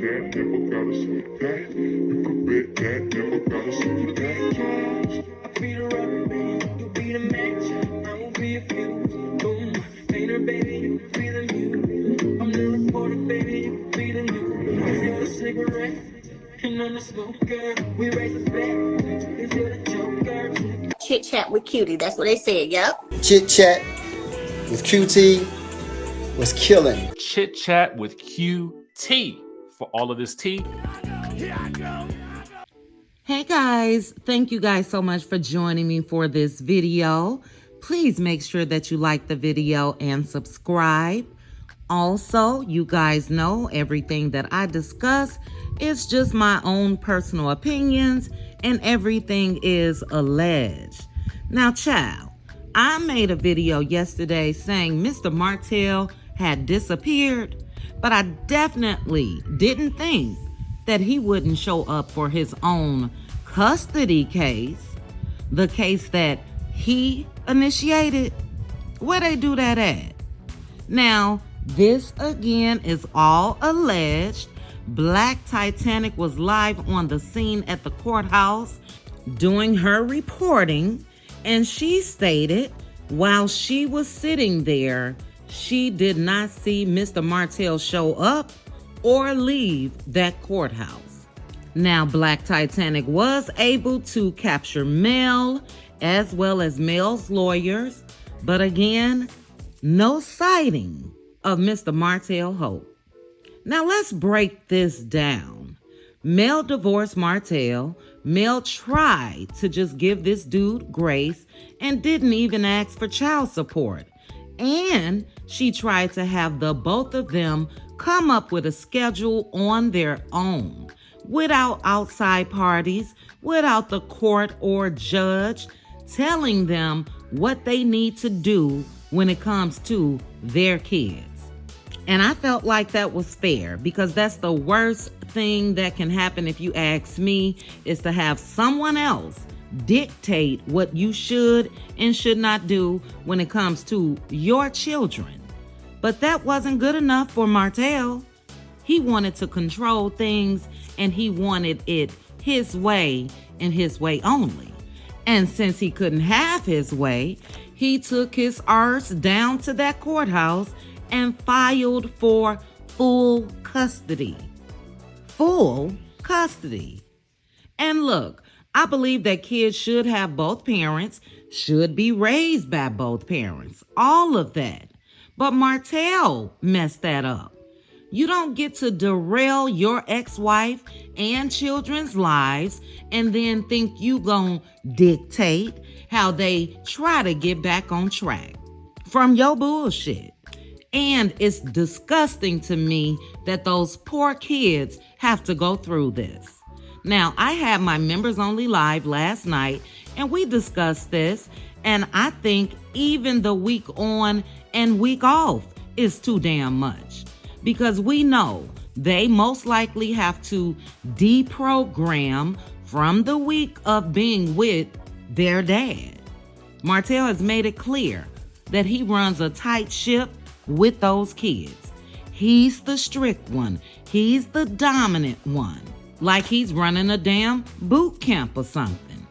that, never gotta sweet that. You can bet that, never gotta sweet that. I'll be the rubber band, you'll be the match. I won't be a few. Boom, painter, baby, you can be the mute. I'm the reporter, baby, you can be the news. I got a cigarette, and I'm the smoker. We raise a bet, if you're the joker. Chit chat with cutie, that's what they said, yep. Chit chat with QT was killing. Chit chat with QT for all of this tea. Hey guys, thank you guys so much for joining me for this video. Please make sure that you like the video and subscribe. Also, you guys know everything that I discuss is just my own personal opinions and everything is alleged. Now, child, I made a video yesterday saying Mr. Martell had disappeared, but I definitely didn't think that he wouldn't show up for his own custody case, the case that he initiated. Where they do that at? Now, this again is all alleged. Black Titanic was live on the scene at the courthouse doing her reporting, and she stated while she was sitting there, she did not see Mr. Martell show up or leave that courthouse. Now, Black Titanic was able to capture Mel as well as Mel's lawyers, but again, no sighting of Mr. Martell Holt. Now, let's break this down. Mel divorced Martell. Mel tried to just give this dude grace and didn't even ask for child support. And she tried to have the both of them come up with a schedule on their own, without outside parties, without the court or judge telling them what they need to do when it comes to their kids. And I felt like that was fair, because that's the worst thing that can happen, if you ask me, is to have someone else dictate what you should and should not do when it comes to your children. But that wasn't good enough for Martell. He wanted to control things, and he wanted it his way and his way only. And since he couldn't have his way, he took his arse down to that courthouse and filed for full custody. Full custody. And look, I believe that kids should have both parents, should be raised by both parents, all of that. But Martell messed that up. You don't get to derail your ex-wife and children's lives and then think you gonna dictate how they try to get back on track from your bullshit. And it's disgusting to me that those poor kids have to go through this. Now, I had my members only live last night and we discussed this, and I think even the week on and week off is too damn much, because we know they most likely have to deprogram from the week of being with their dad. Martell has made it clear that he runs a tight ship with those kids. He's the strict one. He's the dominant one. Like he's running a damn boot camp or something.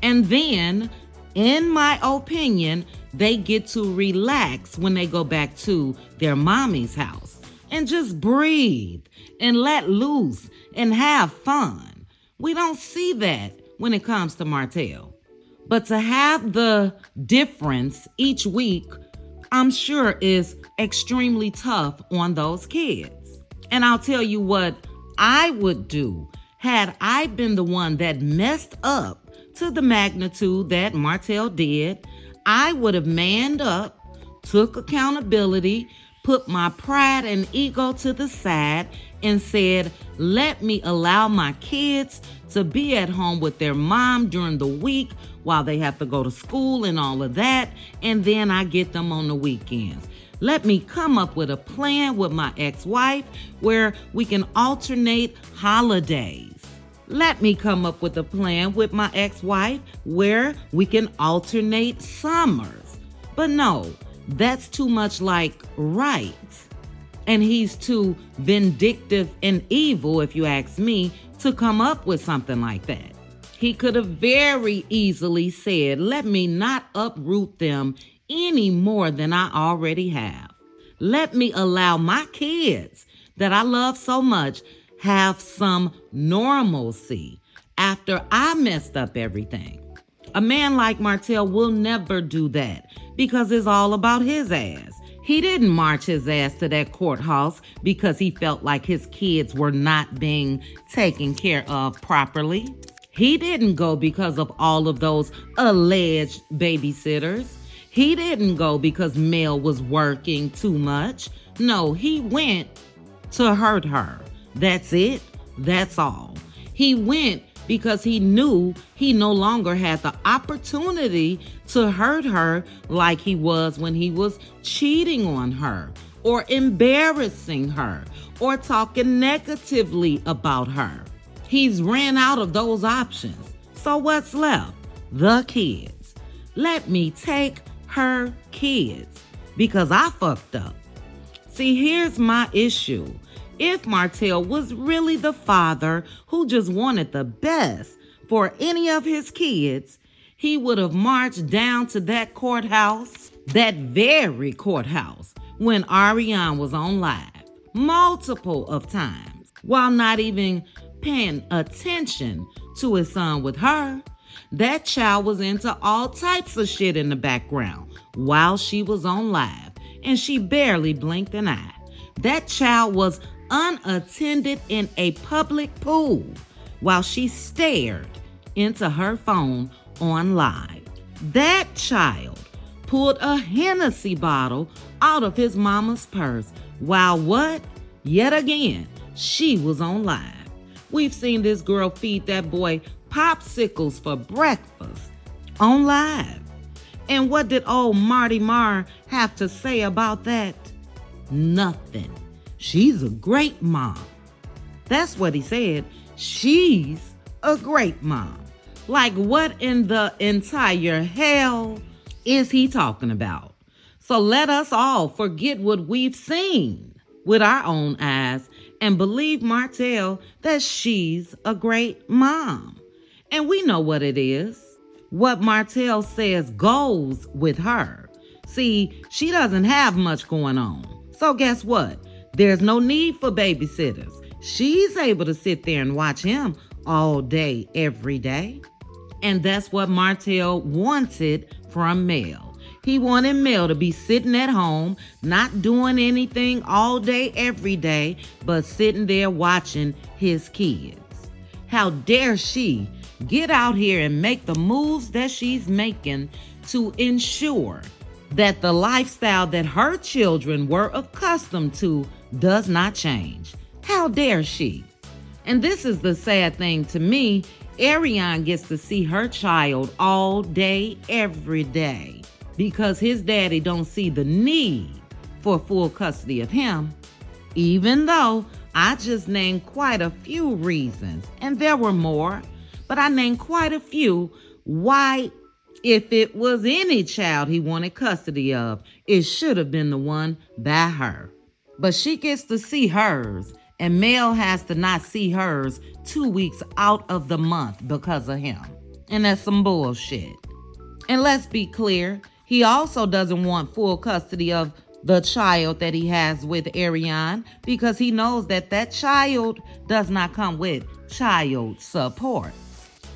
And then, in my opinion, they get to relax when they go back to their mommy's house and just breathe and let loose and have fun. We don't see that when it comes to Martell. But to have the difference each week, I'm sure is extremely tough on those kids. And I'll tell you what I would do had I been the one that messed up to the magnitude that Martell did. I would have manned up, took accountability, put my pride and ego to the side, and said, let me allow my kids to be at home with their mom during the week while they have to go to school and all of that, and then I get them on the weekends. Let me come up with a plan with my ex-wife where we can alternate holidays. Let me come up with a plan with my ex-wife where we can alternate summers. But no, that's too much like right. And he's too vindictive and evil, if you ask me, to come up with something like that. He could have very easily said, let me not uproot them any more than I already have. Let me allow my kids that I love so much have some normalcy after I messed up everything. A man like Martell will never do that because it's all about his ass. He didn't march his ass to that courthouse because he felt like his kids were not being taken care of properly. He didn't go because of all of those alleged babysitters. He didn't go because Mel was working too much. No, he went to hurt her. That's it. That's all. He went because he knew he no longer had the opportunity to hurt her like he was when he was cheating on her or embarrassing her or talking negatively about her. He's ran out of those options. So what's left? The kids. Let me take her kids because I fucked up. See, here's my issue. If Martell was really the father who just wanted the best for any of his kids, he would have marched down to that courthouse, that very courthouse, when Ariane was on live multiple of times, while not even paying attention to his son with her. That child was into all types of shit in the background while she was on live, and she barely blinked an eye. That child was unattended in a public pool while she stared into her phone on live. That child pulled a Hennessy bottle out of his mama's purse while what? Yet again, she was on live. We've seen this girl feed that boy popsicles for breakfast on live. And what did old Marty Marr have to say about that? Nothing. She's a great mom. That's what he said. She's a great mom. Like, what in the entire hell is he talking about? So let us all forget what we've seen with our own eyes and believe Martell that she's a great mom. And we know what it is. What Martell says goes with her. See, she doesn't have much going on. So guess what? There's no need for babysitters. She's able to sit there and watch him all day, every day. And that's what Martell wanted from Mel. He wanted Mel to be sitting at home, not doing anything all day, every day, but sitting there watching his kids. How dare she get out here and make the moves that she's making to ensure that the lifestyle that her children were accustomed to does not change. How dare she? And this is the sad thing to me. Ariane gets to see her child all day, every day, because his daddy don't see the need for full custody of him, even though I just named quite a few reasons, and there were more, but I named quite a few why, if it was any child he wanted custody of, it should have been the one by her. But she gets to see hers, and Mel has to not see hers 2 weeks out of the month because of him. And that's some bullshit. And let's be clear, he also doesn't want full custody of the child that he has with Ariane because he knows that that child does not come with child support.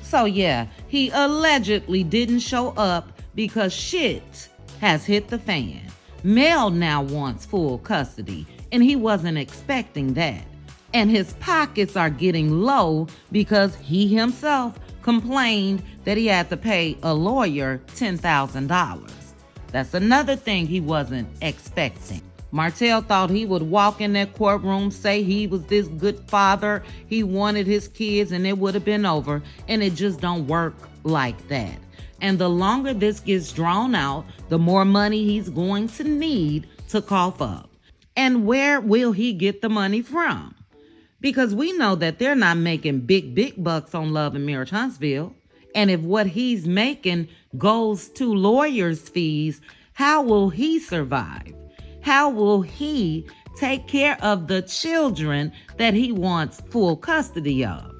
So yeah, he allegedly didn't show up because shit has hit the fan. Mel now wants full custody, and he wasn't expecting that. And his pockets are getting low because he himself complained that he had to pay a lawyer $10,000. That's another thing he wasn't expecting. Martell thought he would walk in that courtroom, say he was this good father, he wanted his kids, and it would have been over. And it just don't work like that. And the longer this gets drawn out, the more money he's going to need to cough up. And where will he get the money from? Because we know that they're not making big bucks on Love and Marriage Huntsville. And if what he's making goes to lawyers' fees, how will he survive? How will he take care of the children that he wants full custody of?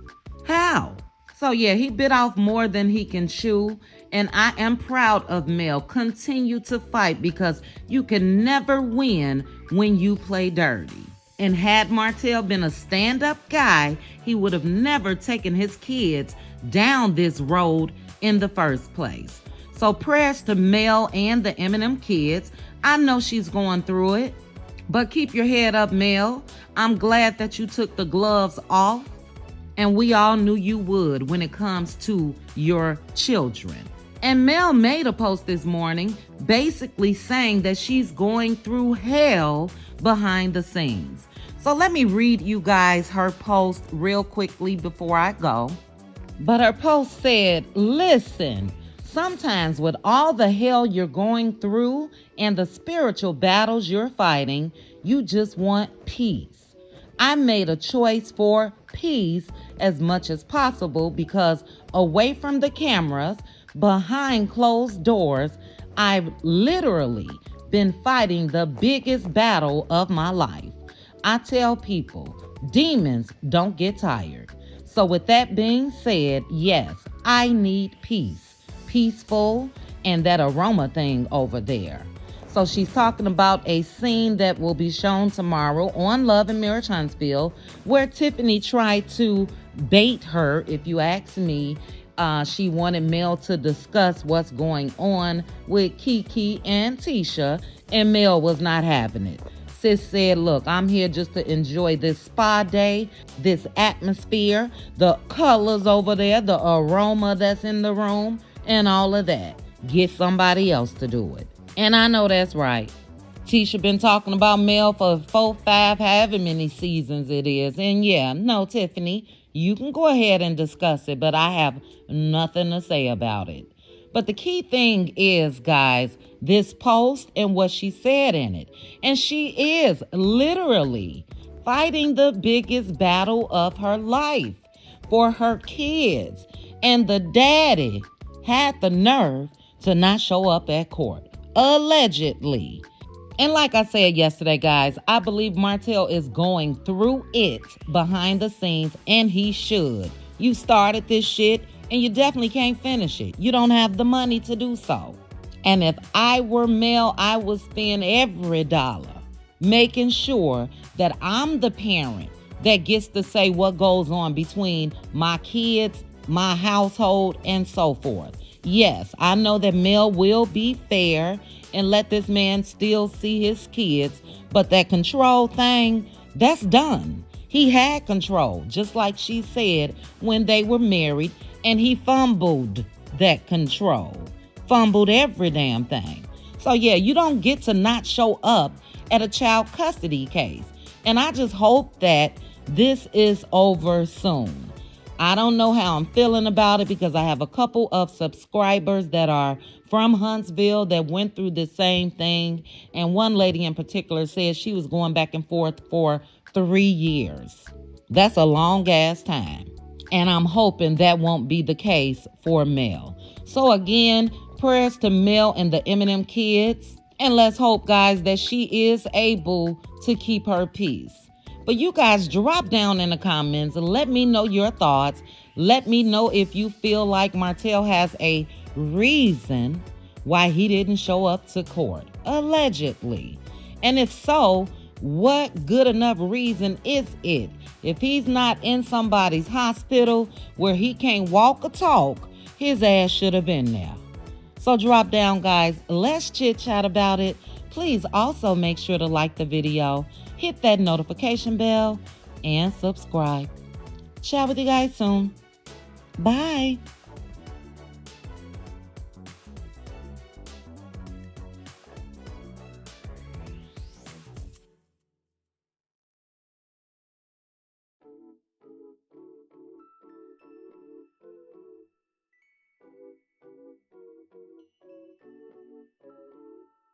How? So yeah, he bit off more than he can chew, and I am proud of Mel. Continue to fight, because you can never win when you play dirty. And had Martell been a stand-up guy, he would have never taken his kids down this road in the first place. So prayers to Mel and the Eminem kids. I know she's going through it, but keep your head up, Mel. I'm glad that you took the gloves off, and we all knew you would when it comes to your children. And Mel made a post this morning basically saying that she's going through hell behind the scenes. So let me read you guys her post real quickly before I go. But her post said, listen, sometimes with all the hell you're going through and the spiritual battles you're fighting, you just want peace. I made a choice for peace as much as possible, because away from the cameras, behind closed doors, I've literally been fighting the biggest battle of my life. I tell people, demons don't get tired. So with that being said, yes, I need peace. Peaceful, and that aroma thing over there. So she's talking about a scene that will be shown tomorrow on Love and Marriage Huntsville, where Tiffany tried to bait her, if you ask me. She wanted Mel to discuss what's going on with Kiki and Tisha, and Mel was not having it. Sis said, look, I'm here just to enjoy this spa day, this atmosphere, the colors over there, the aroma that's in the room, and all of that. Get somebody else to do it. And I know that's right. Tisha been talking about Mel for 4, 5, however many seasons it is. And yeah, no, Tiffany, you can go ahead and discuss it, but I have nothing to say about it. But the key thing is, guys, this post and what she said in it. And she is literally fighting the biggest battle of her life for her kids. And the daddy had the nerve to not show up at court, allegedly. And like I said yesterday, guys, I believe Martell is going through it behind the scenes, and he should. You started this shit, and you definitely can't finish it. You don't have the money to do so. And if I were Mel, I would spend every dollar making sure that I'm the parent that gets to say what goes on between my kids, my household, and so forth. Yes, I know that Mel will be fair and let this man still see his kids, but that control thing, that's done. He had control, just like she said when they were married, and he fumbled that control. Fumbled every damn thing. So yeah, you don't get to not show up at a child custody case. And I just hope that this is over soon. I don't know how I'm feeling about it, because I have a couple of subscribers that are from Huntsville that went through the same thing. And one lady in particular said she was going back and forth for 3 years. That's a long ass time. And I'm hoping that won't be the case for Mel. So again, prayers to Mel and the Eminem kids. And let's hope, guys, that she is able to keep her peace. But you guys, drop down in the comments and let me know your thoughts. Let me know if you feel like Martell has a reason why he didn't show up to court, allegedly. And if so, what good enough reason is it? If he's not in somebody's hospital where he can't walk or talk, his ass should have been there. So drop down, guys. Let's chit chat about it. Please also make sure to like the video, hit that notification bell, and subscribe. Chat with you guys soon. Bye.